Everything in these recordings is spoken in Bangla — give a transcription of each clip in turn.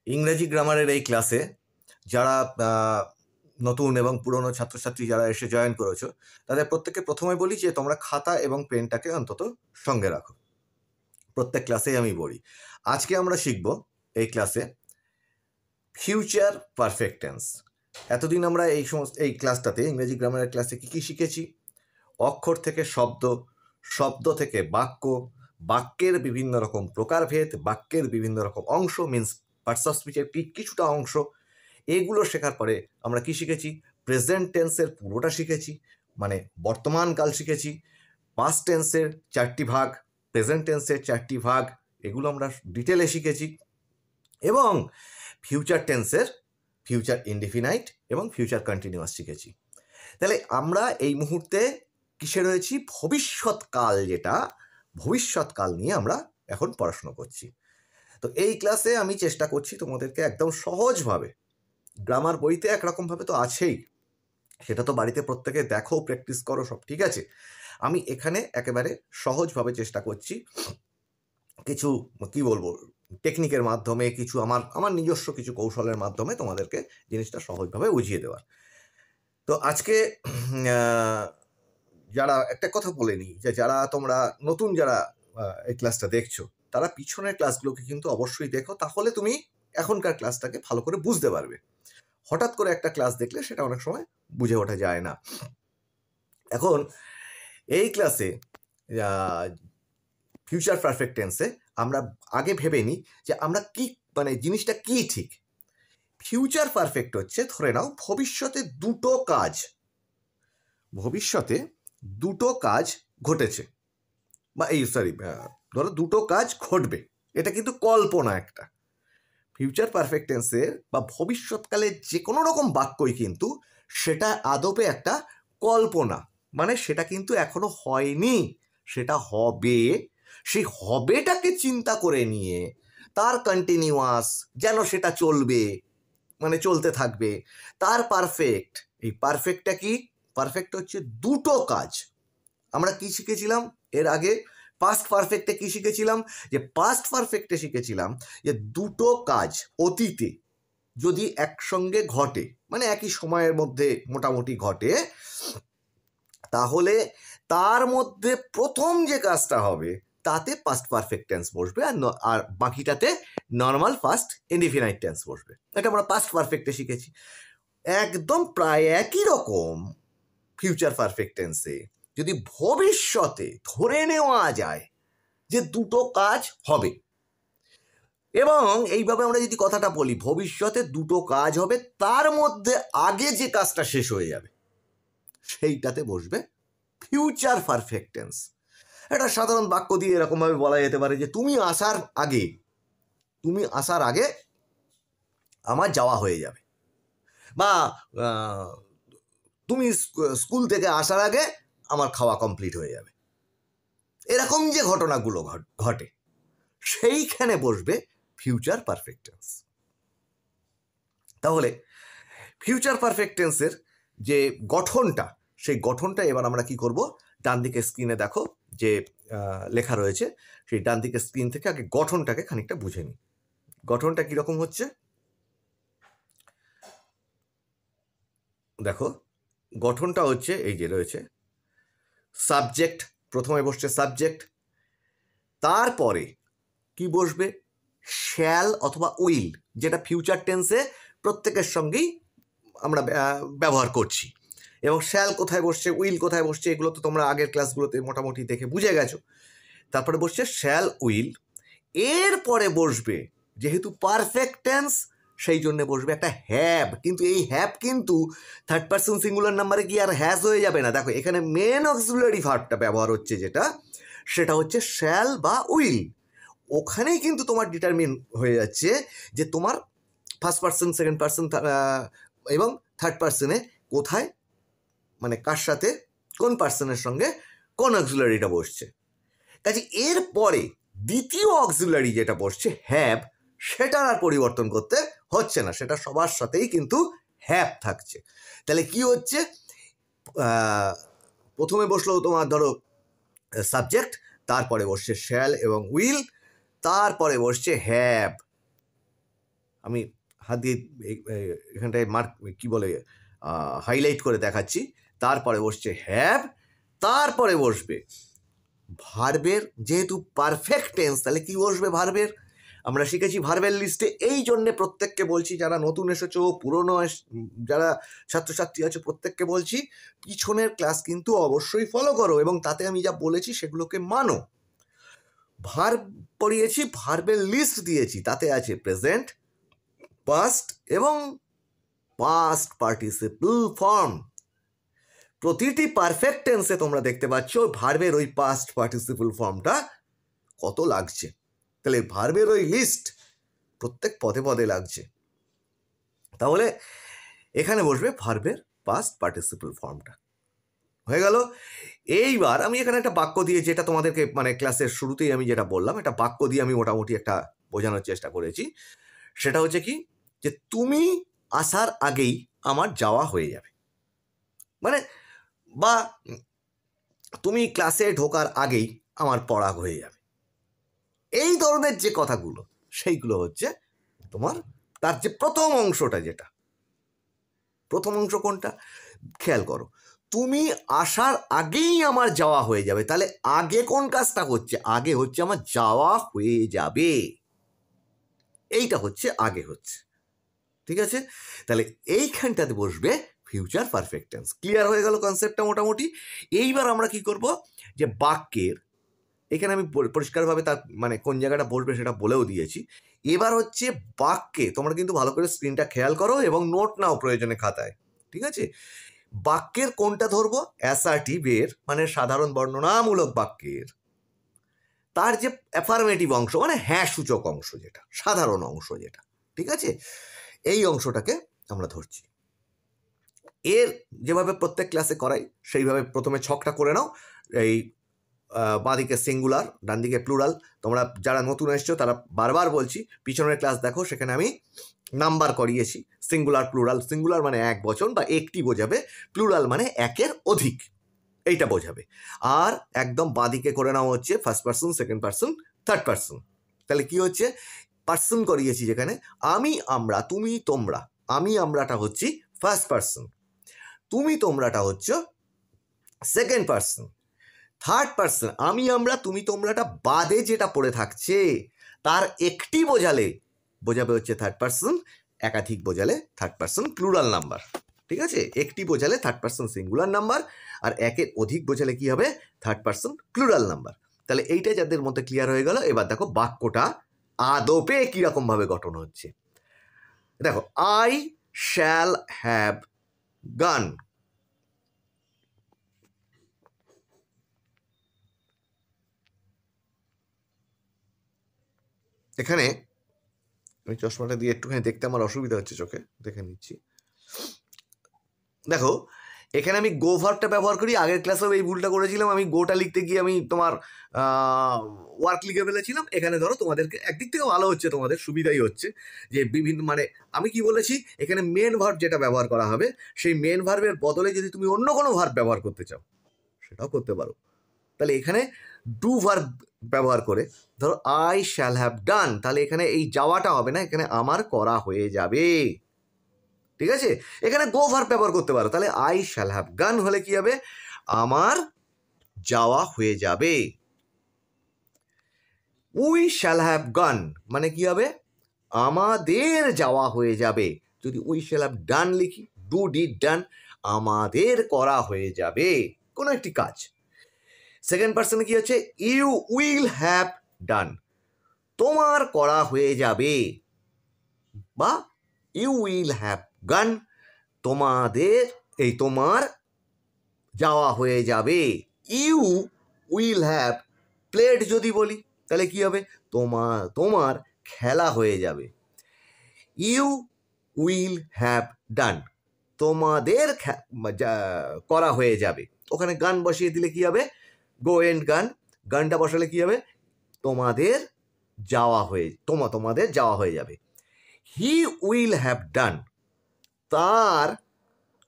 ইংরেজি গ্রামারের এই ক্লাসে যারা নতুন এবং পুরনো ছাত্রছাত্রী যারা এসে জয়েন করেছো তাদের প্রত্যেককে প্রথমে বলি যে তোমরা খাতা এবং পেনটাকে অন্তত সঙ্গে রাখো। প্রত্যেক ক্লাসেই আমি বলি। আজকে আমরা শিখব এই ক্লাসে ফিউচার পারফেক্ট টেন্স। এতদিন আমরা এই ক্লাসটাতে ইংরেজি গ্রামারের ক্লাসে কী শিখেছি? অক্ষর থেকে শব্দ, শব্দ থেকে বাক্য, বাক্যের বিভিন্ন রকম প্রকারভেদ, বাক্যের বিভিন্ন রকম অংশ, মিন্স পার্টস অফ স্পিচের কিছুটা অংশ। এগুলো শেখার পরে আমরা কি শিখেছি? প্রেজেন্ট টেন্সের পুরোটা শিখেছি, মানে বর্তমানকাল শিখেছি। পাস্ট টেন্সের 4টি ভাগ, প্রেজেন্ট টেন্সের 4টি ভাগ, এগুলো আমরা ডিটেলে শিখেছি। এবং ফিউচার টেন্সের ফিউচার ইনডিফিনাইট এবং ফিউচার কন্টিনিউয়াস শিখেছি। তাহলে আমরা এই মুহূর্তে কিসে রয়েছি? ভবিষ্যৎকাল, যেটা ভবিষ্যৎকাল নিয়ে আমরা এখন পড়াশুনো করছি। তো এই ক্লাসে আমি চেষ্টা করছি তোমাদেরকে একদম সহজভাবে, গ্রামার বইতে একরকমভাবে তো আছেই, সেটা তো বাড়িতে প্রত্যেকে দেখো, প্র্যাকটিস করো, সব ঠিক আছে। আমি এখানে একেবারে সহজভাবে চেষ্টা করছি কিছু কি বলবো টেকনিকের মাধ্যমে, কিছু আমার নিজস্ব কিছু কৌশলের মাধ্যমে তোমাদেরকে জিনিসটা সহজভাবে বুঝিয়ে দেওয়ার। তো আজকে যারা একটা কথা বলে নিই, যে যারা তোমরা নতুন যারা এই ক্লাসটা দেখছো তারা পিছনের ক্লাসগুলোকে কিন্তু অবশ্যই দেখো, তাহলে তুমি এখনকার ক্লাসটাকে ভালো করে বুঝতে পারবে। হঠাৎ করে একটা ক্লাস দেখলে সেটা অনেক সময় বুঝে ওঠা যায় না। এখন এই ক্লাসে ফিউচার পারফেক্ট টেন্সে আমরা আগে ভেবে নিই যে আমরা কি, মানে জিনিসটা কি ঠিক। ফিউচার পারফেক্ট হচ্ছে, ধরে নাও ভবিষ্যতে দুটো কাজ ঘটেছে, বা ধরো দুটো কাজ ঘটবে, এটা কিন্তু কল্পনা একটা। ফিউচার পারফেক্ট টেন্সের বা ভবিষ্যৎকালে যে কোনো রকম বাক্যই কিন্তু সেটা আদপে একটা কল্পনা, মানে সেটা কিন্তু এখনো হয়নি, সেটা হবে। সেই হবেটাকে চিন্তা করে নিয়ে তার কন্টিনিউয়াস, যেন সেটা চলবে, মানে চলতে থাকবে, তার পারফেক্ট। এই পারফেক্টটা কি? পারফেক্ট হচ্ছে দুটো কাজ। আমরা কি শিখেছিলাম এর আগে? পাস্ট পারফেক্টে কি শিখেছিলাম? যে পাস্ট পারফেক্টে শিখেছিলাম যে দুটো কাজ অতীতে যদি একসঙ্গে ঘটে, মানে একই সময়ের মধ্যে মোটামুটি ঘটে, তাহলে তার মধ্যে প্রথম যে কাজটা হবে তাতে পাস্ট পারফেক্ট টেন্স বসবে, আর বাকিটাতে নর্মাল ফার্স্ট ইনডিফিনাইট টেন্স বসবে। এটা আমরা পাস্ট পারফেক্টে শিখেছি। একদম প্রায় একই রকম ফিউচার পারফেক্ট টেন্সে যদি ভবিষ্যতে ধরে নেওয়া যায় যে দুটো কাজ হবে, এবং এইভাবে আমরা যদি কথাটা বলি ভবিষ্যতে দুটো কাজ হবে, তার মধ্যে আগে যে কাজটা শেষ হয়ে যাবে, সেইটাতে বসবে ফিউচার পারফেক্ট টেন্স। একটা সাধারণ বাক্য দিয়ে এরকমভাবে বলা যেতে পারে যে তুমি আসার আগে আমার যাওয়া হয়ে যাবে, বা তুমি স্কুল থেকে আসার আগে আমার খাওয়া কমপ্লিট হয়ে যাবে। এরকম যে ঘটনাগুলো ঘটে সেইখানে বসবে ফিউচার পারফেক্ট টেন্স। তাহলে ফিউচার পারফেক্ট টেন্সের যে গঠনটা, সেই গঠনটা এবার আমরা কি করব? ডান দিকে স্ক্রিনে দেখো যে লেখা রয়েছে, সেই ডান দিকে স্ক্রিন থেকে আগে গঠনটাকে খানিকটা বুঝে নিই। গঠনটা কিরকম হচ্ছে দেখো। গঠনটা হচ্ছে এই যে রয়েছে সাবজেক্ট, প্রথমে বসছে সাবজেক্ট, তারপরে কি বসবে? শ্যাল অথবা উইল, যেটা ফিউচার টেন্সে প্রত্যেকের সঙ্গেই আমরা ব্যবহার করছি। এবং শ্যাল কোথায় বসছে, উইল কোথায় বসছে, এগুলো তো তোমরা আগের ক্লাসগুলোতে মোটামুটি দেখে বুঝে গেছো। তারপরে বসছে শ্যাল উইল, এরপরে বসবে, যেহেতু পারফেক্ট টেন্স সেই জন্য বসবে একটা হ্যাভ। কিন্তু এই হ্যাভ কিন্তু থার্ড পারসন সিঙ্গুলার নাম্বারে কি আর হ্যাজ হয়ে যাবে না। দেখো এখানে মেন অক্সিলারি ভার্বটা ব্যবহার হচ্ছে, যেটা সেটা হচ্ছে শ্যাল বা উইল। ওখানেই কিন্তু তোমার ডিটারমিন হয়ে যাচ্ছে যে তোমার ফার্স্ট পারসন, সেকেন্ড পারসন এবং থার্ড পারসনে কোথায়, মানে কার সাথে, কোন পার্সনের সঙ্গে কোন অক্সিলারিটা বসছে। কাজে এরপরে দ্বিতীয় অক্সিলারি যেটা বসছে হ্যাভ, সেটার আর পরিবর্তন করতে হচ্ছে না, সেটা সবার সাথেই কিন্তু হ্যাভ থাকছে। তাহলে কি হচ্ছে? প্রথমে বসলো তোমার ধরো সাবজেক্ট, তারপরে বসছে শ্যাল এবং উইল, তারপরে বসছে হ্যাভ, আমি হাত দিয়ে এখানটায় মার্ক কি বলে হাইলাইট করে দেখাচ্ছি। তারপরে বসছে হ্যাভ, তারপরে বসবে ভার্বের, যেহেতু পারফেক্ট টেন্স তাহলে কি বসবে ভার্বের। আমরা শিখেছি ভার্বের লিস্টে, এই জন্যে প্রত্যেককে বলছি, যারা নতুন এসেছো, পুরনো যারা ছাত্রছাত্রী আছো, প্রত্যেককে বলছি পিছনের ক্লাস কিন্তু অবশ্যই ফলো করো এবং তাতে আমি যা বলেছি সেগুলোকে মানো। ভার্ব পড়িয়েছি, ভার্বের লিস্ট দিয়েছি, তাতে আছে প্রেজেন্ট, পাস্ট এবং পাস্ট পার্টিসিপল ফর্ম। প্রতিটি পারফেক্ট টেন্সে তোমরা দেখতে পাচ্ছ ভার্বের ওই পাস্ট পার্টিসিপল ফর্মটা কত লাগছে। তাহলে ভার্বের ওই লিস্ট প্রত্যেক পদে পদে লাগছে। তাহলে এখানে বসবে ভার্বের পাস্ট পার্টিসিপল ফর্মটা। হয়ে গেল। এইবার আমি এখানে একটা বাক্য দিয়ে, যেটা তোমাদেরকে মানে ক্লাসের শুরুতেই আমি যেটা বললাম, একটা বাক্য দিয়ে আমি মোটামুটি একটা বোঝানোর চেষ্টা করেছি। সেটা হচ্ছে কি, যে তুমি আসার আগেই আমার যাওয়া হয়ে যাবে, মানে বা তুমি ক্লাসে ঢোকার আগেই আমার পড়া হয়ে যাবে। এই ধরনের যে কথাগুলো, সেইগুলো হচ্ছে তোমার তার যে প্রথম অংশটা, যেটা প্রথম অংশ কোনটা খেয়াল করো, তুমি আসার আগেই আমার যাওয়া হয়ে যাবে। তাহলে আগে কোন কাজটা হচ্ছে, আগে হচ্ছে আমার যাওয়া হয়ে যাবে, এইটা হচ্ছে আগে হচ্ছে। ঠিক আছে, তাহলে এইখানটাতে বসবে ফিউচার পারফেক্ট টেন্স। ক্লিয়ার হয়ে গেল কনসেপ্টটা মোটামুটি। এইবার আমরা কি করব, যে বাক্যের এখানে আমি পরিষ্কারভাবে তার মানে কোন জায়গাটা বসবে সেটা বলেও দিয়েছি। এবার হচ্ছে বাক্যে তোমরা কিন্তু ভালো করে স্ক্রিনটা খেয়াল করো এবং নোট নাও প্রয়োজনে খাতায়। ঠিক আছে, বাক্যের কোনটা ধরবো, অ্যাসার্টিভের মানে সাধারণ বর্ণনামূলক বাক্যের তার যে অ্যাফার্মেটিভ অংশ মানে হ্যাঁ সূচক অংশ, যেটা সাধারণ অংশ যেটা, ঠিক আছে, এই অংশটাকে আমরা ধরছি। এর যেভাবে প্রত্যেক ক্লাসে করাই সেইভাবে প্রথমে ছকটা করে নাও। এই বাঁদিকে সিঙ্গুলার, ডান দিকে প্লুরাল। তোমরা যারা নতুন এসছো তারা বারবার বলছি পিছনের ক্লাস দেখো, সেখানে আমি নাম্বার করিয়েছি। সিঙ্গুলার প্লুরাল, সিঙ্গুলার মানে এক বচন বা একটি বোঝাবে, প্লুরাল মানে একের অধিক, এইটা বোঝাবে। আর একদম বাঁদিকে করে নাও হচ্ছে first person, second person, third person. তাহলে কি হচ্ছে, পার্সন করিয়েছি যেখানে আমি, আমরা, তুমি, তোমরা। আমি আমরাটা হচ্ছে ফার্স্ট পার্সন, তুমি তোমরাটা হচ্ছে সেকেন্ড পার্সন, থার্ড পার্সন আমি আমরা তুমি তোমরাটা বাদে যেটা পড়ে থাকছে তার একটি বোঝাবে হচ্ছে থার্ড পার্সন, একাধিক বোঝালে থার্ড পার্সন প্লুরাল নাম্বার। ঠিক আছে, একটি বোঝালে থার্ড পার্সন সিঙ্গুলার নাম্বার, আর একের অধিক বোঝালে কি হবে, থার্ড পার্সন প্লুরাল নাম্বার। তাহলে এইটা যাদের মধ্যে ক্লিয়ার হয়ে গেল। এবার দেখো বাক্যটা আদপে কিরকম ভাবে গঠন হচ্ছে। দেখো, আই শ্যাল হ্যাভ গান। এখানে আমি চশমাটা দিয়ে একটুখানি দেখতে আমার অসুবিধা হচ্ছে, চোখে দেখে নিচ্ছি। দেখো, এখানে আমি গো ভার্বটা ব্যবহার করি। আগের ক্লাসেও এই ভুলটা করেছিলাম, আমি গোটা লিখতে গিয়ে আমি তোমার ওয়ার্ক লিখে ফেলেছিলাম। এখানে ধরো তোমাদেরকে একদিক থেকে ভালো হচ্ছে, তোমাদের সুবিধাই হচ্ছে যে বিভিন্ন মানে আমি কি বলেছি, এখানে মেন ভার্ব যেটা ব্যবহার করা হবে সেই মেন ভার্বের বদলে যদি তুমি অন্য কোনো ভার্ব ব্যবহার করতে চাও সেটাও করতে পারো। তাহলে এখানে ডু ভার্ব ব্যবহার করে ধরো আই শ্যাল হ্যাভ ডান, তাহলে এখানে এই যাওয়াটা হবে না, এখানে আমার করা হয়ে যাবে। ঠিক আছে, এখানে গো ভার্ব ব্যবহার করতে পারো। তাহলে আই শ্যাল হ্যাভ গান হলে কি হবে, আমার যাওয়া হয়ে যাবে। উই শ্যাল হ্যাভ গান মানে কি হবে, আমাদের যাওয়া হয়ে যাবে। যদি উই শ্যাল হ্যাভ ডান লিখি, ডু ডিড ডান, আমাদের করা হয়ে যাবে কোনো একটি কাজ। সেকেন্ড পার্সনে কি হচ্ছে, ইউ উইল হ্যাভ ডান, তোমার করা হয়ে যাবে, বা ইউ উইল হ্যাভ গান, তোমাদের এই তোমার যাওয়া হয়ে যাবে। ইউ উইল হ্যাভ প্লেড যদি বলি তাহলে কি হবে, তোমার খেলা হয়ে যাবে। ইউ উইল হ্যাভ ডান, তোমাদের করা হয়ে যাবে। ওখানে গান বসিয়ে দিলে কি হবে, গো এন্ড গান, গানটা বসালে কি হবে, তোমাদের যাওয়া হয়ে যাবে। হি উইল হ্যাভ ডান, তার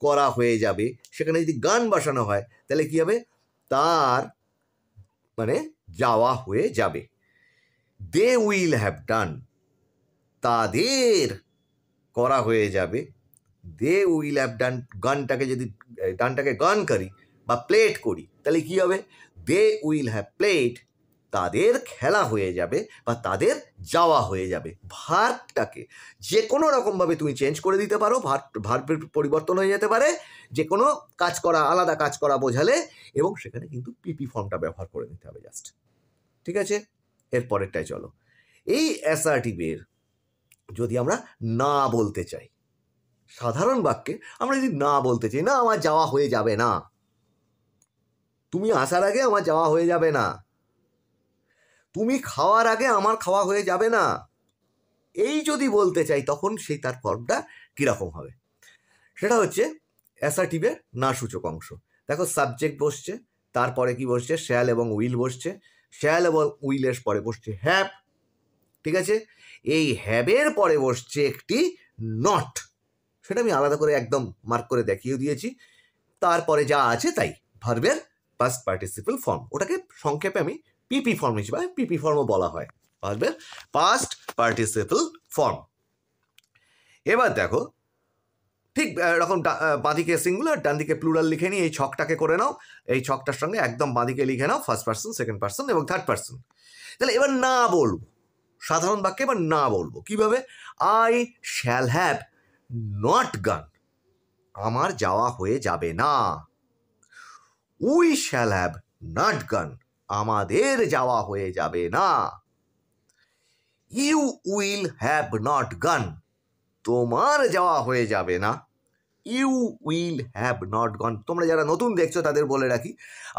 করা হয়ে যাবে। সেখানে যদি গান বসানো হয় তাহলে কি হবে, তার মানে যাওয়া হয়ে যাবে। দে উইল হ্যাভ ডান, তাদের করা হয়ে যাবে, দে উইল হ্যাভ ডান, গানটাকে যদি ডানটাকে গান করি বা প্লেড করি তাহলে কি হবে, দে উইল হ্যাভ প্লেড, তাদের খেলা হয়ে যাবে বা তাদের যাওয়া হয়ে যাবে। ভার্বটাকে যে কোনো রকমভাবে তুমি চেঞ্জ করে দিতে পারো, ভার্বের পরিবর্তন হয়ে যেতে পারে যে কোনো কাজ করা, আলাদা কাজ করা বোঝালে, এবং সেখানে কিন্তু পিপি ফর্মটা ব্যবহার করে নিতে হবে জাস্ট। ঠিক আছে, এরপরেরটায় চলো। এই অ্যাসার্টিভের যদি আমরা না বলতে চাই, সাধারণ বাক্যে আমরা যদি না বলতে চাই, না আমার যাওয়া হয়ে যাবে না, তুমি আসার আগে আমার যাওয়া হয়ে যাবে না, তুমি খাওয়ার আগে আমার খাওয়া হয়ে যাবে না, এই যদি বলতে চাই তখন সেই তার ফর্মটা কীরকম হবে, সেটা হচ্ছে অ্যাসার্টিভের না সূচক অংশ। দেখো সাবজেক্ট বসছে, তারপরে কি বসছে, শ্যাল এবং উইল বসছে, শ্যাল এবং উইলের পরে বসছে হ্যাভ। ঠিক আছে, এই হ্যাভের পরে বসছে একটি নট, সেটা আমি আলাদা করে একদম মার্ক করে দেখিয়ে দিয়েছি। তারপরে যা আছে তাই ভার্বের পাস্ট পার্টিসিপল ফর্ম, ওটাকে সংক্ষেপে আমি পিপি ফর্ম হিসেবে, পিপি ফর্মও বলা হয়, ভার্বের পাস্ট পার্টিসিপল ফর্ম। এবার দেখো ঠিক এরকম বাঁদিকে সিঙ্গুলার ডান দিকে প্লুরাল লিখে নিই, এই ছকটাকে করে নাও, এই ছকটার সঙ্গে একদম বাঁদিকে লিখে নাও ফার্স্ট পার্সন, সেকেন্ড পার্সন এবং থার্ড পার্সন। তাহলে এবার না বলবো, সাধারণ বাক্যে এবার না বলবো কিভাবে, আই শ্যাল হ্যাভ নট গান, আমার যাওয়া হয়ে যাবে না, উই শ্যাল হ্যাভ নট গান, আমাদের যাওয়া হয়ে যাবে না, ইউ উইল হ্যাভ নট গান, তোমার যাওয়া হয়ে যাবে না, you will have not gone. তোমরা যারা নতুন দেখছো তাদের বলে রাখি,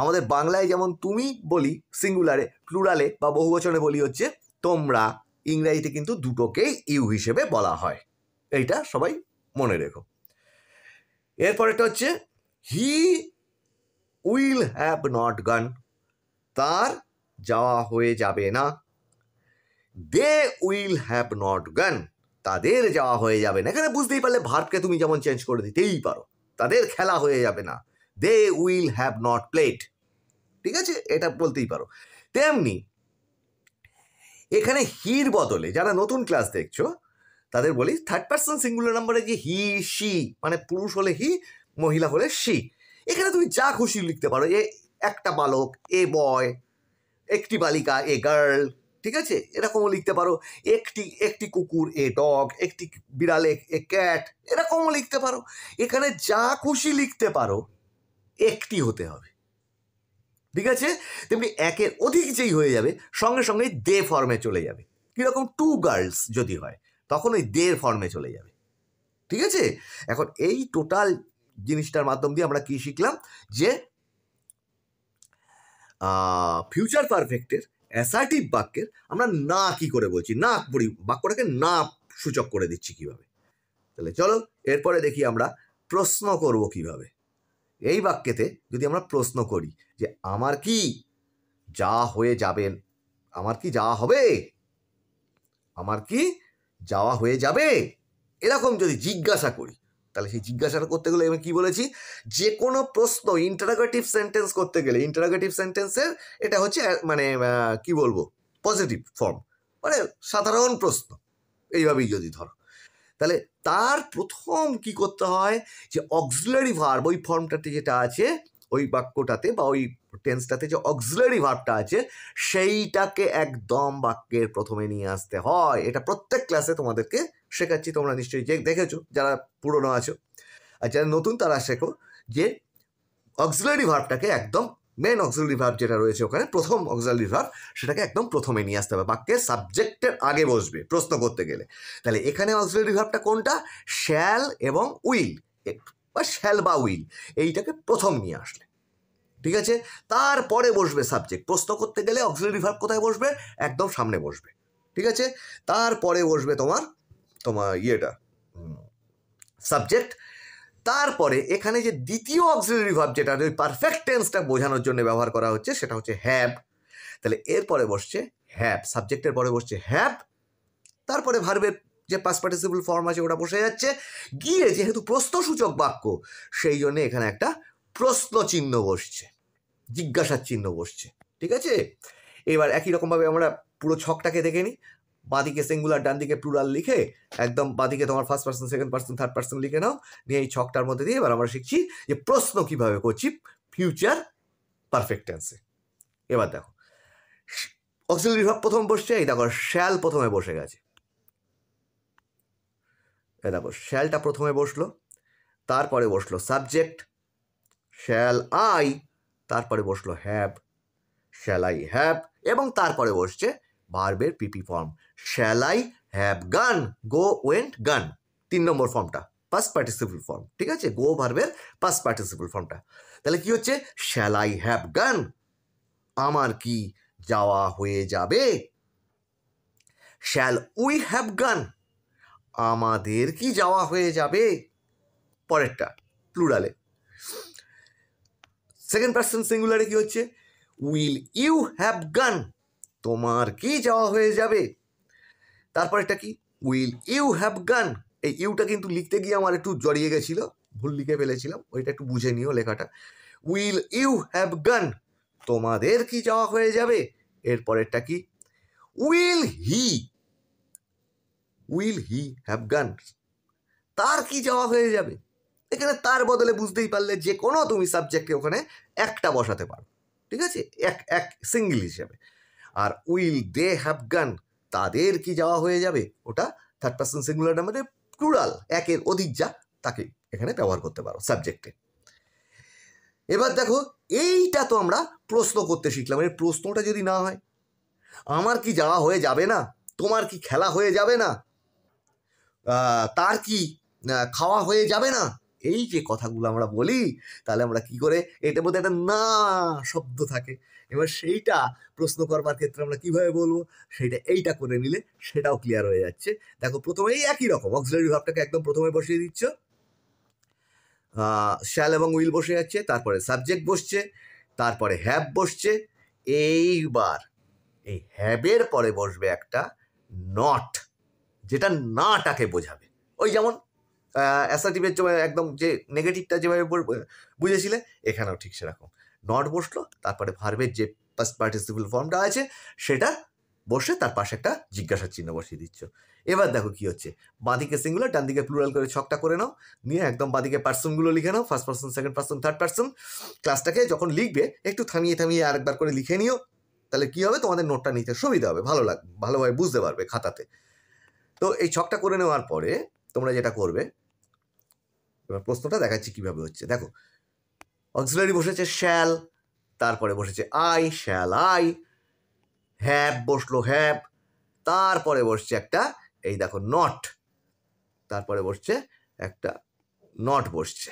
আমাদের বাংলায় যেমন তুমি বলি সিঙ্গুলারে, প্লুরালে বা বহুবচনে বলি হচ্ছে তোমরা, ইংরেজিতে কিন্তু দুটোকেই ইউ হিসেবে বলা হয়, এইটা সবাই মনে রেখো। এরপরেটা হচ্ছে হি উইল হ্যাভ নট গান, তার যাওয়া হয়ে যাবে না, দে উইল হ্যাভ নট গান, তাদের যাওয়া হয়ে যাবে না। এখানে বুঝতেই পারলে ভার্বকে তুমি যেমন চেঞ্জ করে দিতেই পারো, তাদের খেলা হয়ে যাবে না, they will have not played. ঠিক আছে, এটা বলতেই পারো। তেমনি এখানে হির বদলে, যারা নতুন ক্লাস দেখছো তাদের বলি, থার্ড পার্সন সিঙ্গুলার নাম্বারে যে হি শি, মানে পুরুষ হলে হি, মহিলা হলে শি, এখানে তুমি যা খুশি লিখতে পারো, এ একটা বালক, এ বয়, একটি বালিকা, এ গার্ল। ঠিক আছে, এরকমও লিখতে পারো, একটি কুকুর, এ ডগ, একটি বিড়াল, এ ক্যাট, এরকমও লিখতে পারো। এখানে যা খুশি লিখতে পারো, একটি হতে হবে। ঠিক আছে, তেমনি একের অধিক যেই হয়ে যাবে সঙ্গে সঙ্গে দে ফর্মে চলে যাবে। কিরকম, টু গার্লস যদি হয় তখন ওই দের ফর্মে চলে যাবে। ঠিক আছে, এখন এই টোটাল জিনিসটার মাধ্যম দিয়ে আমরা কি শিখলাম, যে ফিউচার পারফেক্টের অ্যাসার্টিভ বাক্যের আমরা না কি করে বলছি, না বাক্যটাকে না সূচক করে দিচ্ছি কিভাবে। তাহলে চলো এরপরে দেখি আমরা প্রশ্ন করব কিভাবে। এই বাক্যেতে যদি আমরা প্রশ্ন করি যে আমার কি যা হয়ে যাবেন, আমার কি যাওয়া হবে, আমার কি যাওয়া হয়ে যাবে, এরকম যদি জিজ্ঞাসা করি, তাহলে সেই জিজ্ঞাসাটা করতে গেলে আমি কি বলেছি, যে কোনো প্রশ্ন ইন্টারোগেটিভ সেন্টেন্স করতে গেলে, ইন্টারোগেটিভ সেন্টেন্সের এটা হচ্ছে মানে কি বলবো, পজিটিভ ফর্ম, মানে সাধারণ প্রশ্ন, এইভাবেই যদি ধরো, তাহলে তার প্রথম কি করতে হয়, যে অক্সিলারি ভার্ব, ওই ফর্মটাতে যেটা আছে ওই বাক্যটাতে বা ওই টেন্সটাতে যে অক্সিলারি ভার্বটা আছে সেইটাকে একদম বাক্যের প্রথমে নিয়ে আসতে হয়। এটা প্রত্যেক ক্লাসে তোমাদেরকে শেখাচ্ছি, তোমরা নিশ্চয়ই দেখেছো যারা পুরনো আছো, আর যারা নতুন তারা শেখো যে অক্সিলারি ভার্বটাকে একদম, মেন অক্সিলারি ভার্ব যেটা রয়েছে ওখানে, প্রথম অক্সিলারি ভার্ব, সেটাকে একদম প্রথমে নিয়ে আসতে হবে, বাক্যের সাবজেক্টের আগে বসবে প্রশ্ন করতে গেলে। তাহলে এখানে অক্সিলারি ভার্বটা কোনটা, শ্যাল এবং উইল, বা শ্যাল বা উইল, এইটাকে প্রথম নিয়ে আসলে। ঠিক আছে, তারপরে বসবে সাবজেক্ট, প্রশ্ন করতে গেলে অক্সিলারি ভার্ব কোথায় বসবে, একদম সামনে বসবে। ঠিক আছে, তারপরে বসবে তোমার ইয়েটা সাবজেক্ট, তারপরে এখানে যে দ্বিতীয় অক্সিলারি ভার্ব যেটা ওই পারফেক্ট টেন্সটা বোঝানোর জন্য ব্যবহার করা হচ্ছে সেটা হচ্ছে হ্যাভ। তাহলে এরপরে বসছে হ্যাভ, সাবজেক্টের পরে বসছে হ্যাভ, তারপরে ভার্বের যে পাস্ট পার্টিসিপল ফর্ম আছে ওটা বসে যাচ্ছে, গিয়ে যেহেতু প্রশ্নসূচক বাক্য সেই জন্য এখানে একটা প্রশ্ন চিহ্ন বসছে, জিজ্ঞাসার চিহ্ন বসছে। ঠিক আছে, এবার একই রকমভাবে আমরা পুরো ছকটাকে দেখে নিই, বাঁদিকে সিঙ্গুলার ডান দিকে প্লুরাল লিখে একদম বাঁদিকে তোমার first person second person third person লিখে নাও, নিয়ে এই ছকটার মধ্যে দিয়ে এবার আমরা শিখছি যে প্রশ্ন কিভাবে করছি ফিউচার পারফেক্ট টেন্সে। এবার দেখো অক্সিলারি ভার্ব প্রথম বসছে, এই দেখো শ্যাল প্রথমে বসে গেছে, এই দেখো শ্যালটা প্রথমে বসলো, তারপরে বসলো সাবজেক্ট শ্যাল আই, তারপরে বসলো হ্যাভ শ্যাল আই হ্যাভ, এবং তারপরে বসছে ভার্বের PP form shall I have gone, go went গান, 3 নম্বর ফর্মটা পাস্ট পার্টিসিপল ফর্ম, ঠিক আছে, গো ভার্বের পাস্ট পার্টিসিপল ফর্মটা। তাহলে কি হচ্ছে শ্যাল আই হ্যাভ গান, আমার কি যাওয়া হয়ে যাবে, শ্যাল উই হ্যাভ গান, আমাদের কি যাওয়া হয়ে যাবে, পরেরটা প্লুরালে। সেকেন্ড পার্সন সিঙ্গুলারে কি হচ্ছে উইল ইউ হ্যাভ গান, তোমার কি যাওয়া হয়ে যাবে, তারপরেরটা কি উইল ইউ হ্যাভ গান, এই ইউটা কিন্তু লিখতে গিয়ে আমার একটু জড়িয়ে গেছিল, ভুল লিখে ফেলেছিলাম, ওইটা একটু বুঝে নিও লেখাটা। উইল ইউ হ্যাভ গান, তোমাদের কি যাওয়া হয়ে যাবে, এরপরেরটা কি উইল হি হ্যাভ গান, তার কি যাওয়া হয়ে যাবে, এখানে তার বদলে বুঝতেই পারলে যে কোনো তুমি সাবজেক্টে ওখানে একটা বসাতে পারো, ঠিক আছে, এক সিঙ্গল হিসেবে। আর উইল দে হ্যাভ গান, তাদের কি যাওয়া হয়ে যাবে, ওটা থার্ড পার্সন সিঙ্গুলার মধ্যে প্লুরাল একের অধিক যা তাকে এখানে ব্যবহার করতে পারো সাবজেক্টে। এবার দেখো এইটা তো আমরা প্রশ্ন করতে শিখলাম, এর প্রশ্নটা যদি না হয় আমার কি যাওয়া হয়ে যাবে না, তোমার কি খেলা হয়ে যাবে না, তার কি খাওয়া হয়ে যাবে না, এই যে কথাগুলো আমরা বলি, তাহলে আমরা কি করে এটার মধ্যে একটা না শব্দ থাকে, এবার সেইটা প্রশ্ন করবার ক্ষেত্রে আমরা কিভাবে বলবো, সেইটা এইটা করে নিলে সেটাও ক্লিয়ার হয়ে যাচ্ছে। দেখো প্রথমেই একই রকম অক্সিলারি ভার্বটাকে একদম প্রথমে বসিয়ে দিচ্ছ, শ্যাল এবং উইল বসে যাচ্ছে, তারপরে সাবজেক্ট বসছে, তারপরে হ্যাভ বসছে, এইবার এই হ্যাভের পরে বসবে একটা নট, যেটা নাটাকে বোঝাবে, ওই যেমন অ্যাসার্টিভের একদম যে নেগেটিভটা যেভাবে বুঝেছিলে এখানেও ঠিক সেরকম নট বসলো, তারপরে ভার্বের যে পাস্ট পার্টিসিপল ফর্মটা আছে সেটা বসে তার পাশে একটা জিজ্ঞাসার চিহ্ন বসিয়ে দিচ্ছ। এবার দেখো কি হচ্ছে, বাঁদিকে সিঙ্গুলার ডান দিকে প্লুরাল করে ছকটা করে নাও, নিয়ে একদম বাঁদিকে পার্সনগুলো লিখে নাও, first person second person third person. ক্লাসটাকে যখন লিখবে একটু থামিয়ে আরেকবার করে লিখে নিও, তাহলে কি হবে তোমাদের নোটটা নিতে সুবিধা হবে, ভালোভাবে বুঝতে পারবে খাতাতে। তো এই ছকটা করে নেওয়ার পরে তোমরা যেটা করবে, এবার প্রশ্নটা দেখাচ্ছি কিভাবে হচ্ছে। দেখো অক্সিলারি বসেছে শ্যাল, তারপরে বসেছে আই শ্যাল আই, হ্যাভ বসলো হ্যাভ, তারপরে বসছে একটা এই দেখো নট, তারপরে বসছে একটা নট বসছে,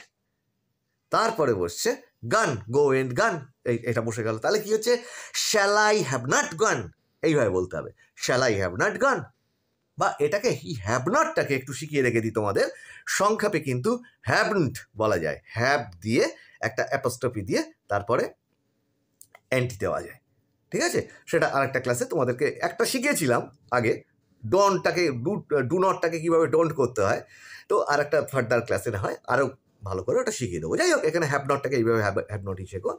তারপরে বসছে গান গো এন্ড গান, এটা বসে গেল। তাহলে কি হচ্ছে শ্যাল আই হ্যাভ নট গান, এইভাবে বলতে হবে শ্যাল আই হ্যাভ নট গান, বা এটাকে হি হ্যাভ নটটাকে একটু শিখিয়ে রেখে দিই তোমাদের, সংক্ষেপে কিন্তু হ্যাভন্ট বলা যায়, হ্যাভ দিয়ে একটা অ্যাপোস্ট্রফি দিয়ে তারপরে অ্যান্টি দেওয়া যায়, ঠিক আছে, সেটা আরেকটা ক্লাসে তোমাদেরকে একটা শিখিয়েছিলাম আগে, ডোন্টটাকে ডু নটটাকে কীভাবে ডোন্ট করতে হয়, তো আর একটা ফার্দার ক্লাসে না হয় আরও ভালো করে ওটা শিখিয়ে দেবো। যাই হোক এখানে হ্যাভ নটটাকে এইভাবে হ্যাভ নটই শেখো।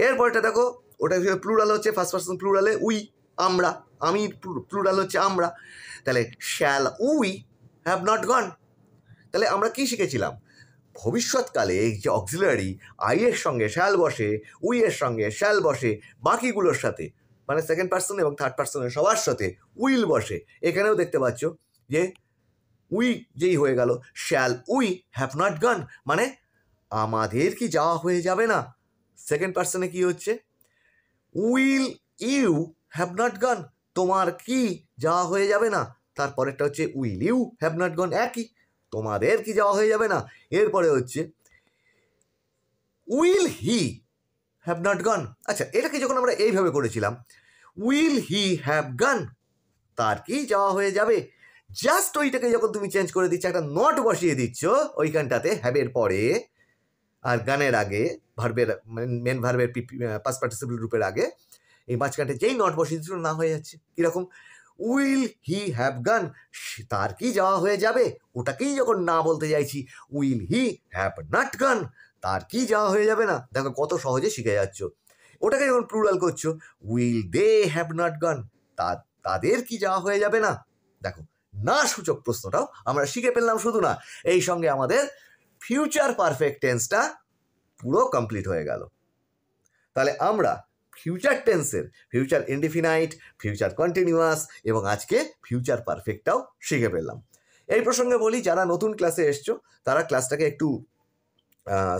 এরপরটা দেখো ওটা প্লুরাল হচ্ছে ফার্স্ট পার্সন প্লুরালে উই, আমরা, আমি প্লুরাল হচ্ছে আমরা, তাহলে শ্যাল উই হ্যাভ নট গন, তাহলে আমরা কি শিখেছিলাম, ভবিষ্যৎকালে যে অক্সিলারি আই এর সঙ্গে শ্যাল বসে, উই এর সঙ্গে শ্যাল বসে, বাকিগুলোর সাথে মানে সেকেন্ড পার্সন এবং থার্ড পার্সনের সবার সাথে উইল বসে। এখানেও দেখতে পাচ্ছ যে উই যেই হয়ে গেল শ্যাল উই হ্যাভ নট গন, মানে আমাদের কি যাওয়া হয়ে যাবে না। সেকেন্ড পার্সনে কি হচ্ছে will you have not gone, তোমার কি যাওয়া হয়ে যাবে না, তারপরেরটা হচ্ছে will you have not gone, একই তোমাদের কি যাওয়া হয়ে যাবে না। এরপরে হচ্ছে will he have not gone, আচ্ছা এটাকে যখন আমরা এইভাবে করেছিলাম উইল হি হ্যাভ গন, তার কি যাওয়া হয়ে যাবে, জাস্ট ওইটাকে যখন তুমি চেঞ্জ করে দিচ্ছ একটা নট বসিয়ে দিচ্ছ ওইখানটাতে হ্যাভের পরে আর গানের আগে ভার্বের মেন ভার্বের পাস্ট পার্টিসিপল রূপের আগে, এই মাঝখানটা যেই নট বসিয়ে দিচ্ছিল না হয়ে যাচ্ছে কিরকম উইল হি হ্যাভ গান, তার কি যাওয়া হয়ে যাবে, ওটাকেই যখন না বলতে চাইছি উইল হি হ্যাভ নট গান, তার কি যাওয়া হয়ে যাবে না। দেখো কত সহজে শিখে যাচ্ছ। ওটাকে যখন প্লুরাল করছো উইল দে হ্যাভ নট গান, তাদের কি যাওয়া হয়ে যাবে না? দেখো, না সূচক প্রশ্নটাও আমরা শিখে ফেললাম, শুধু না, এই সঙ্গে আমাদের ফিউচার পারফেক্ট টেন্সটা পুরো কমপ্লিট হয়ে গেল। তাহলে আমরা ফিউচার টেন্সের ফিউচার ইনডিফিনাইট, ফিউচার কন্টিনিউয়াস এবং আজকে ফিউচার পারফেক্টটাও শিখে ফেললাম। এই প্রসঙ্গে বলি, যারা নতুন ক্লাসে এসছো তারা ক্লাসটাকে একটু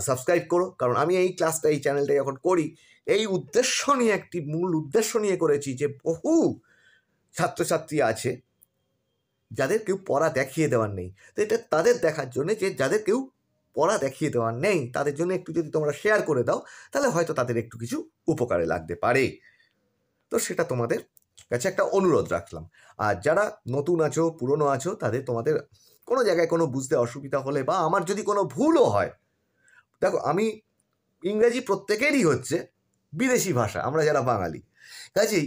সাবস্ক্রাইব করো, কারণ আমি এই ক্লাসটা, এই চ্যানেলটা যখন করি, এই উদ্দেশ্য নিয়ে, একটি মূল উদ্দেশ্য নিয়ে করেছি যে বহু ছাত্রছাত্রী আছে যাদের কেউ পড়া দেখিয়ে দেওয়ার নেই। তো এটা তাদের দেখার জন্য, যে যাদের কেউ পড়া দেখিয়ে দেওয়ার নেই তাদের জন্য একটু যদি তোমরা শেয়ার করে দাও, তাহলে হয়তো তাদের একটু কিছু উপকারে লাগতে পারে। তো সেটা তোমাদের কাছে একটা অনুরোধ রাখলাম। আর যারা নতুন আছো, পুরনো আছো, তোমাদের কোনো জায়গায় কোনো বুঝতে অসুবিধা হলে, বা আমার যদি কোনো ভুলও হয়, দেখো, আমি ইংরেজি প্রত্যেকেরই হচ্ছে বিদেশি ভাষা, আমরা যারা বাঙালি, কাজেই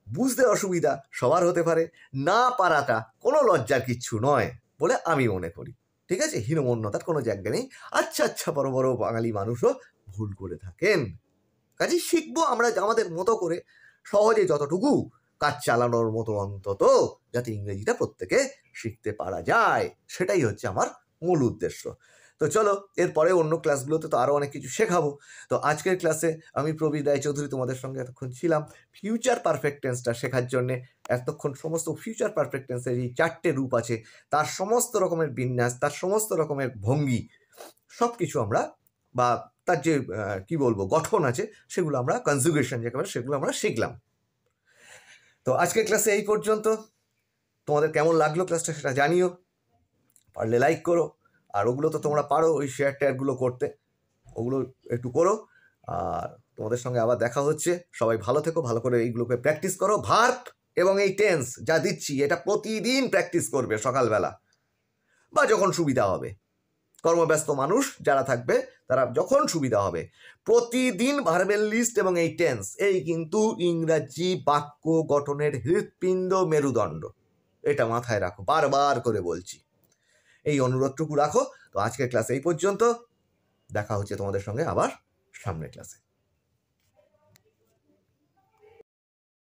বুঝতে অসুবিধা সবার হতে পারে। না পারাটা কোনো লজ্জার কিচ্ছু নয় বলে আমি মনে করি, ঠিক আছে? হীনমন্যতার কোনো জায়গা নেই। আচ্ছা বড় বড় বাঙালি মানুষও ভুল করে থাকেন, কাজেই শিখবো আমরা আমাদের মতো করে, সহজে যতটুকু কাজ চালানোর মতো, অন্তত যাতে ইংরেজিটা প্রত্যেকে শিখতে পারা যায়, সেটাই হচ্ছে আমার মূল উদ্দেশ্য। তো চলো, এরপরে অন্য ক্লাসগুলোতে তো আরও অনেক কিছু শেখাবো। তো আজকের ক্লাসে আমি প্রবীর রায়চৌধুরী তোমাদের সঙ্গে এতক্ষণ ছিলাম ফিউচার পারফেক্ট টেন্সটা শেখার জন্যে। এতক্ষণ সমস্ত ফিউচার পারফেক্ট টেন্সের এই 4টে রূপ আছে, তার সমস্ত রকমের বিন্যাস, তার সমস্ত রকমের ভঙ্গি, সব কিছু আমরা, বা তার যে কি বলবো গঠন আছে, সেগুলো আমরা, কনজুগেশন যেটা, সেগুলো আমরা শিখলাম। তো আজকের ক্লাসে এই পর্যন্ত। তোমাদের কেমন লাগলো ক্লাসটা সেটা জানিও, পারলে লাইক করো, আর ওগুলো তো তোমরা পারো ওই শেয়ার টেয়ারগুলো করতে, ওগুলো একটু করো। আর তোমাদের সঙ্গে আবার দেখা হচ্ছে। সবাই ভালো থেকো, ভালো করে এইগুলোকে প্র্যাকটিস করো। ভার্ব এবং এই টেন্স যা দিচ্ছি, এটা প্রতিদিন প্র্যাকটিস করবে সকালবেলা, বা যখন সুবিধা হবে। কর্মব্যস্ত মানুষ যারা থাকবে তারা যখন সুবিধা হবে, প্রতিদিন ভার্বের লিস্ট এবং এই টেন্স, এই কিন্তু ইংরাজি বাক্য গঠনের হৃৎপিণ্ড, মেরুদণ্ড। এটা মাথায় রাখো, বারবার করে বলছি, এই অনুরোধটুকু রাখো। তো আজকের ক্লাস এই পর্যন্ত, দেখা হচ্ছে তোমাদের সঙ্গে আবার সামনের ক্লাসে।